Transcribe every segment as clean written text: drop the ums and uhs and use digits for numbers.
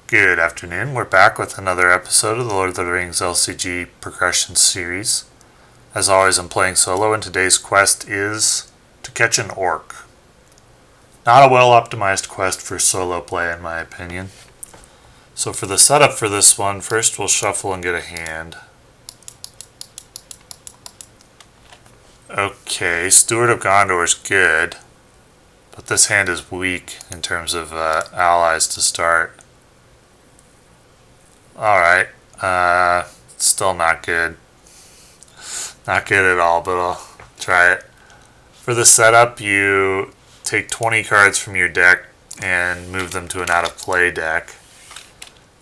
Good afternoon. We're back with another episode of the LOTR LCG progression series. As always, I'm playing solo, and today's quest is To Catch an Orc. Not a well-optimized quest for solo play, in my opinion. So for the setup for this one, first we'll shuffle and get a hand. Okay, Steward of Gondor is good, but this hand is weak in terms of allies to start. Alright, still not good. Not good at all, but I'll try it. For the setup, you take 20 cards from your deck and move them to an out-of-play deck.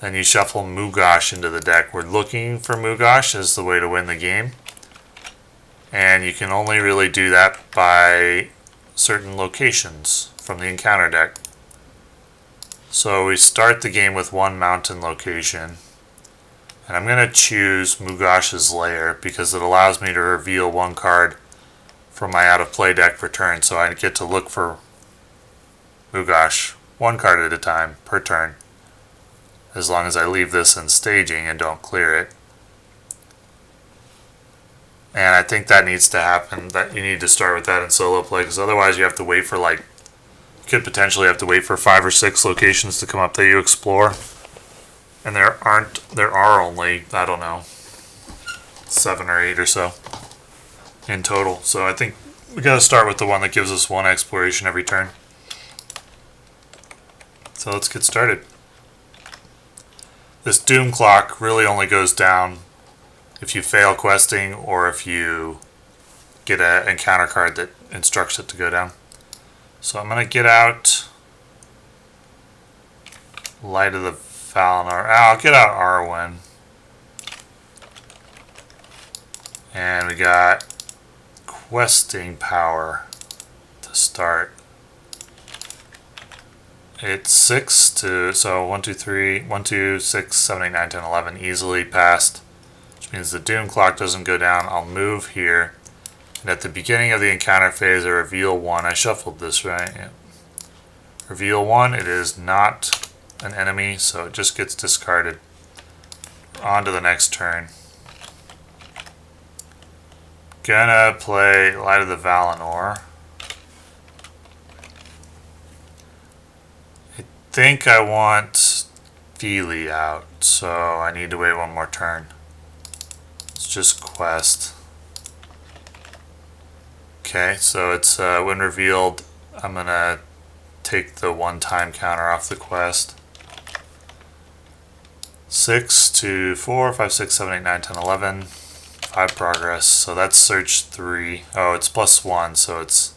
Then you shuffle Mugash into the deck. We're looking for Mugash as the way to win the game. And you can only really do that by certain locations from the encounter deck. So we start the game with one mountain location. And I'm going to choose Mugash's Lair because it allows me to reveal one card from my out-of-play deck per turn. So I get to look for Mugash one card at a time per turn, as long as I leave this in staging and don't clear it. And I think that needs to happen. That you need to start with that in solo play, because otherwise you have to wait for you could potentially have to wait for 5 or 6 locations to come up that you explore. And there are only, I don't know, 7 or 8 or so in total. So I think we got to start with the one that gives us one exploration every turn. So let's get started. This doom clock really only goes down if you fail questing or if you get an encounter card that instructs it to go down. So I'm going to get out Light of the Valinor. I'll get out Arwen. And we got questing power to start. It's 6 to, so 1, 2, 3, 1, 2, 6, 7, 8, 9, 10, 11 easily passed, which means the doom clock doesn't go down. I'll move here. And at the beginning of the encounter phase, I reveal 1. I shuffled this, right? Yeah. Reveal 1, it is not an enemy, so it just gets discarded. On to the next turn. Gonna play Light of the Valinor. I think I want Fili out, so I need to wait one more turn. It's just quest. Okay, so it's when revealed, I'm gonna take the one-time counter off the quest. 6 to 4, 5, 6, 7, 8, 9, 10, 11. 5 progress, so that's search 3. Oh, it's +1, so it's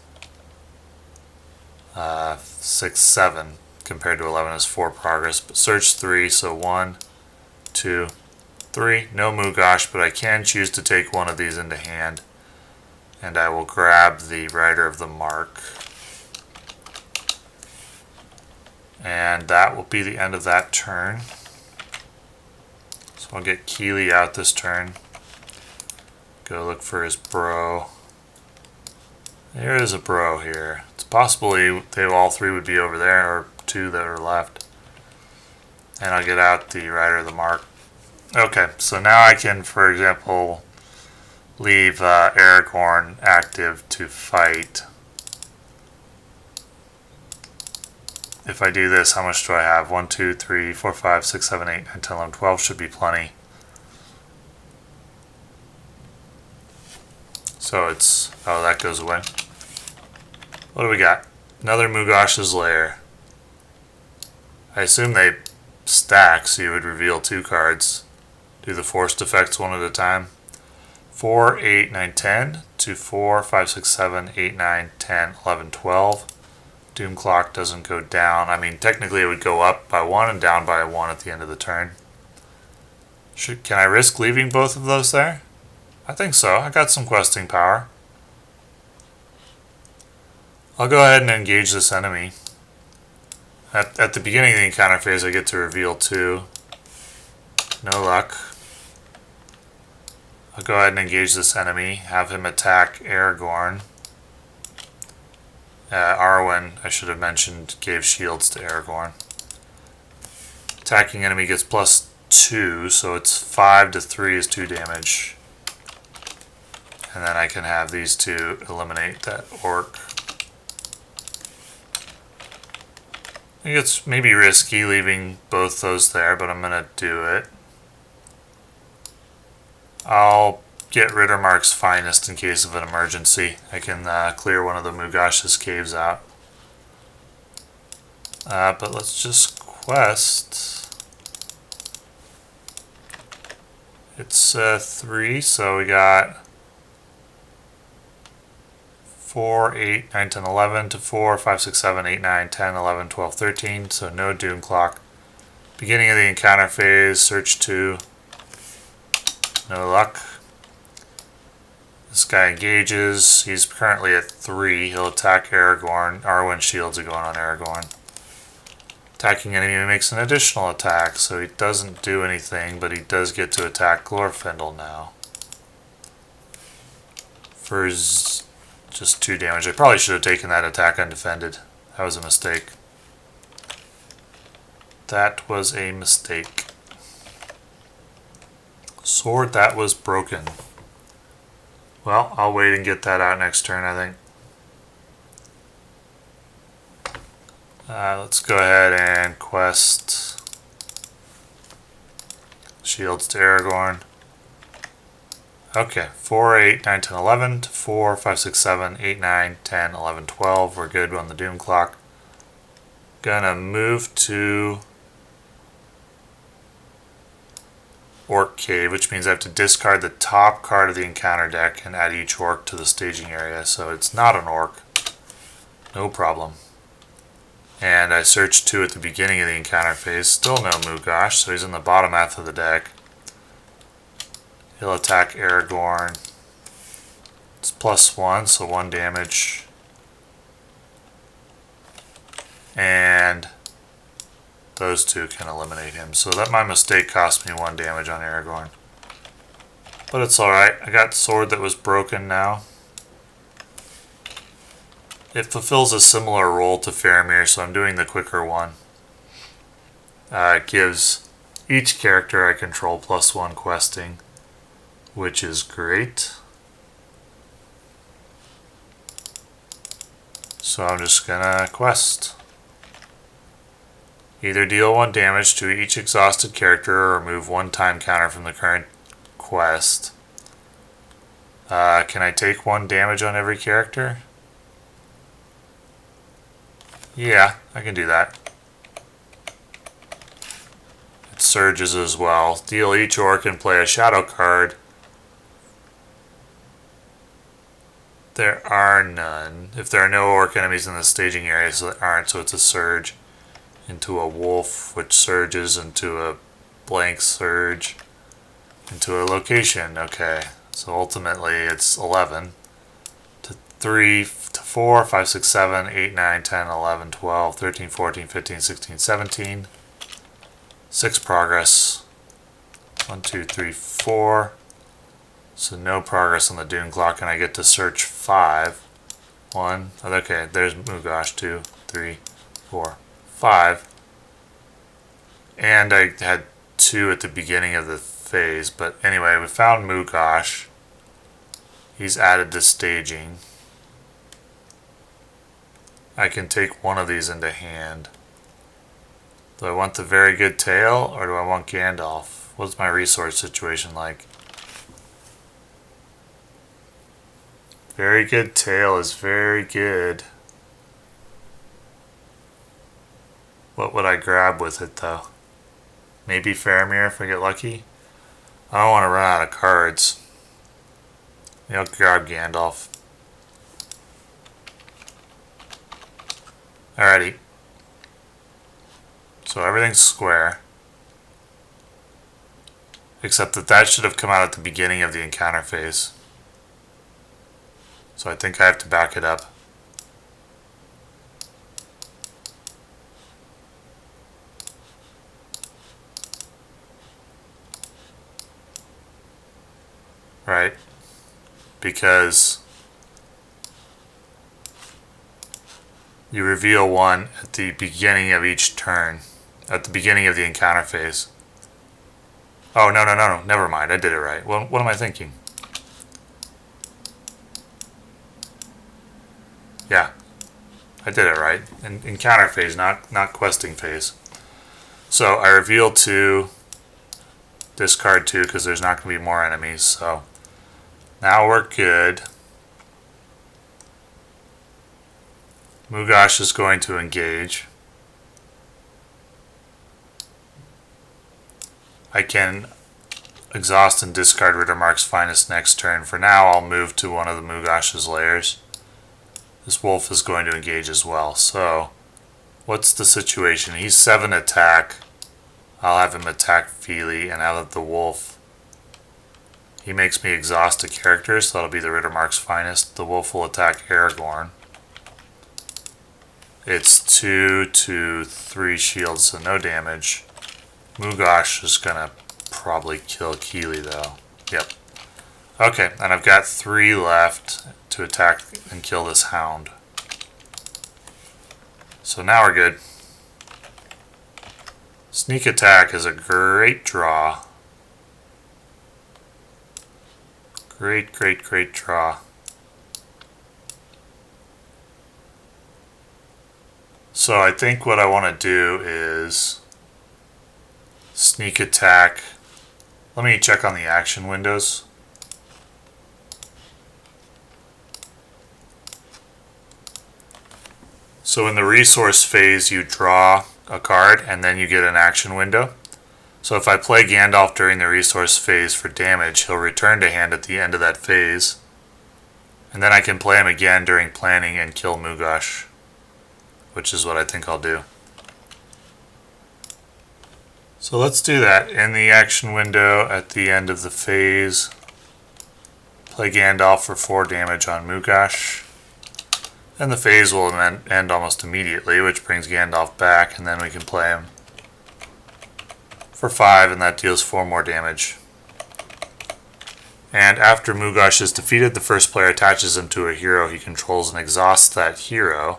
6, 7 compared to 11 is 4 progress. But search 3, so 1, 2, 3. No Mugash, but I can choose to take one of these into hand. And I will grab the Rider of the Mark. And that will be the end of that turn. So I'll get Kili out this turn. Go look for his bro. There is a bro here. It's possible they all 3 would be over there, or 2 that are left. And I'll get out the Rider of the Mark. Okay, so now I can, for example, leave Aragorn active to fight. If I do this, how much do I have? 1, 2, 3, 4, 5, 6, 7, 8, 9, 10, 11, 12 should be plenty. So it's, oh, that goes away. What do we got? Another Mugash's Lair. I assume they stack, so you would reveal 2 cards. Do the forced effects one at a time. 4, 8, 9, 10. 2, 4, 5, 6, 7, 8, 9, 10, 11, 12. Doom clock doesn't go down. I mean, technically it would go up by 1 and down by 1 at the end of the turn. Can I risk leaving both of those there? I think so. I got some questing power. I'll go ahead and engage this enemy. At the beginning of the encounter phase, I get to reveal 2. No luck. I'll go ahead and engage this enemy. Have him attack Aragorn. Arwen, I should have mentioned, gave shields to Aragorn. Attacking enemy gets +2, so it's 5 to 3 is 2 damage. And then I can have these two eliminate that orc. I think it's maybe risky leaving both those there, but I'm going to do it. I'll get Riddermark's Finest in case of an emergency. I can clear one of the Mugash's caves out. But let's just quest. It's 3, so we got 4, 8, 9, 10, 11 to 4, 5, 6, 7, 8, 9, 10, 11, 12, 13. So no doom clock. Beginning of the encounter phase, search 2. No luck. This guy engages. He's currently at 3. He'll attack Aragorn. Arwen shields are going on Aragorn. Attacking enemy makes an additional attack, so he doesn't do anything, but he does get to attack Glorfindel now. For just 2 damage. I probably should have taken that attack undefended. That was a mistake. That was a mistake. Sword that was broken. Well, I'll wait and get that out next turn, I think. Let's go ahead and quest shields to Aragorn. Okay, 4, 8, 9, 10, 11 to 4, 5, 6, 7, 8, 9, 10, 11, 12. We're good on the doom clock. Gonna move to Orc Cave, which means I have to discard the top card of the encounter deck and add each orc to the staging area. So it's not an orc. No problem. And I searched 2 at the beginning of the encounter phase. Still no Mugash, so he's in the bottom half of the deck. He'll attack Aragorn. It's +1, so 1 damage. And those 2 can eliminate him. So that my mistake cost me 1 damage on Aragorn. But it's alright. I got sword that was broken now. It fulfills a similar role to Faramir, so I'm doing the quicker one. It gives each character I control +1 questing, which is great. So I'm just gonna quest. Either deal 1 damage to each exhausted character or remove 1 time counter from the current quest. Can I take 1 damage on every character? Yeah, I can do that. It surges as well. Deal each orc and play a shadow card. There are none. If there are no orc enemies in the staging area, so there aren't, so it's a surge into a wolf, which surges into a blank surge into a location. Okay, so ultimately it's 11 to 3 to 4, 5, 6, 7, 8, 9, 10, 11, 12, 13, 14, 15, 16, 17. 6 progress. 1, 2, 3, 4. So no progress on the doom clock, and I get to search 5. 1. Okay, there's Mugash. 2, 3, 4, 5. And I had 2 at the beginning of the phase. But anyway, we found Mugash. He's added to staging. I can take one of these into hand. Do I want the very good tail, or do I want Gandalf? What's my resource situation like? Very good tail is very good. What would I grab with it, though? Maybe Faramir if I get lucky? I don't want to run out of cards. Maybe I'll grab Gandalf. Alrighty. So everything's square. Except that should have come out at the beginning of the encounter phase. So I think I have to back it up. Right? Because you reveal 1 at the beginning of each turn. at the beginning of the encounter phase. Oh, no, never mind, I did it right. What am I thinking? Yeah, I did it right. Encounter phase, not questing phase. So I reveal 2, discard 2 because there's not going to be more enemies. So now we're good. Mugash is going to engage. I can exhaust and discard Riddermark's Finest next turn. For now, I'll move to one of the Mugash's lairs. This wolf is going to engage as well. So, what's the situation? He's 7 attack. I'll have him attack Fili, and out of the wolf, he makes me exhaust a character, so that'll be the Riddermark's Finest. The wolf will attack Aragorn. It's 2 to 3 shields, so no damage. Mugash is gonna probably kill Kili though. Yep. Okay, and I've got 3 left to attack and kill this hound. So now we're good. Sneak attack is a great draw. Great draw. So I think what I want to do is sneak attack. Let me check on the action windows. So in the resource phase you draw a card and then you get an action window. So if I play Gandalf during the resource phase for damage, he'll return to hand at the end of that phase. And then I can play him again during planning and kill Mugash, which is what I think I'll do. So let's do that. In the action window at the end of the phase, play Gandalf for 4 damage on Mugash. And the phase will end almost immediately, which brings Gandalf back, and then we can play him for 5, and that deals 4 more damage. And after Mugash is defeated, the first player attaches him to a hero he controls and exhausts that hero.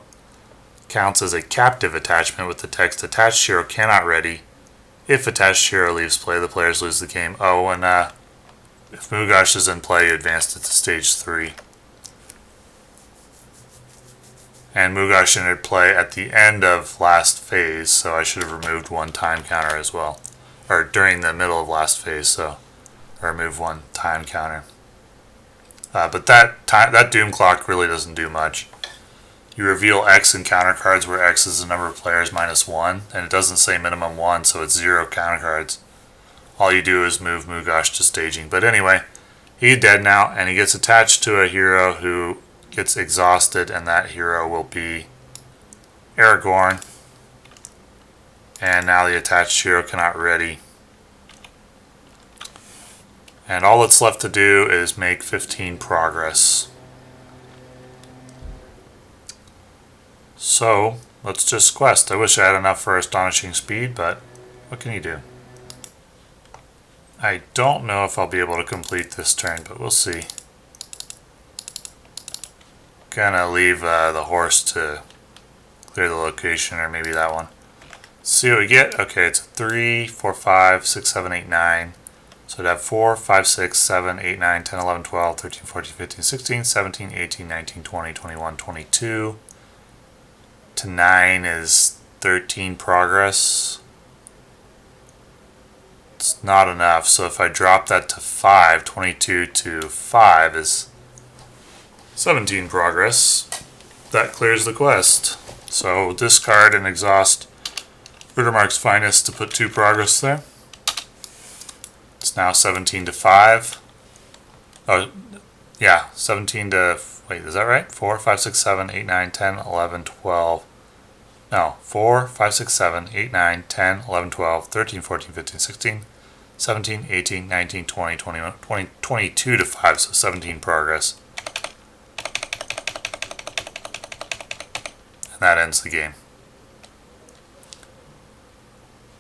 Counts as a captive attachment with the text, attached hero cannot ready. If attached hero leaves play, the players lose the game. Oh, and if Mugash is in play, you advance it to stage 3. And Mugash entered play at the end of last phase, so I should have removed 1 time counter as well. Or during the middle of last phase, so I removed 1 time counter. But that Doom Clock really doesn't do much. You reveal X in counter cards where X is the number of players minus 1, and it doesn't say minimum 1, so it's 0 counter cards. All you do is move Mugash to staging. But anyway, he's dead now, and he gets attached to a hero who gets exhausted, and that hero will be Aragorn. And now the attached hero cannot ready. And all that's left to do is make 15 progress. So, let's just quest. I wish I had enough for Astonishing Speed, but what can you do? I don't know if I'll be able to complete this turn, but we'll see. Gonna leave the horse to clear the location, or maybe that one. Let's see what we get. Okay, it's 3, 4, 5, 6, 7, 8, 9. So I'd have 4, 5, 6, 7, 8, 9, 10, 11, 12, 13, 14, 15, 16, 17, 18, 19, 20, 21, 22. To 9 is 13 progress. It's not enough, so if I drop that to 5, 22 to 5 is 17 progress. That clears the quest. So discard and exhaust Riddermark's Finest to put 2 progress there. It's now 17 to 5. Oh, yeah, 17 to... Wait, is that right? 4, 5, 6, 7, 8, 9, 10, 11, 12... No, 4, 5, 6, 7, 8, 9, 10, 11, 12, 13, 14, 15, 16, 17, 18, 19, 20, 21, 20, 22 to 5, so 17 progress. And that ends the game.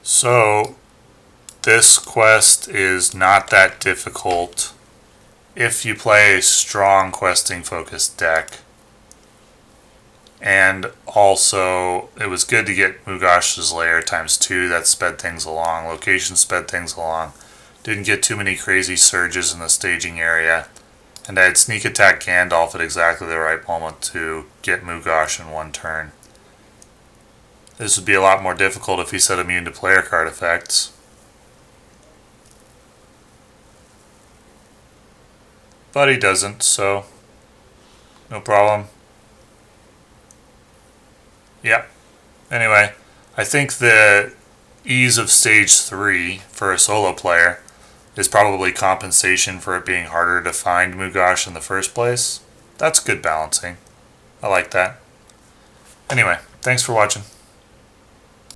So, this quest is not that difficult if you play a strong questing focused deck. And also, it was good to get Mugash's Lair ×2. That sped things along. Location sped things along. Didn't get too many crazy surges in the staging area. And I had sneak attack Gandalf at exactly the right moment to get Mugash in one turn. This would be a lot more difficult if he set immune to player card effects. But he doesn't, so no problem. Yep. Anyway, I think the ease of stage 3 for a solo player is probably compensation for it being harder to find Mugash in the first place. That's good balancing. I like that. Anyway, thanks for watching.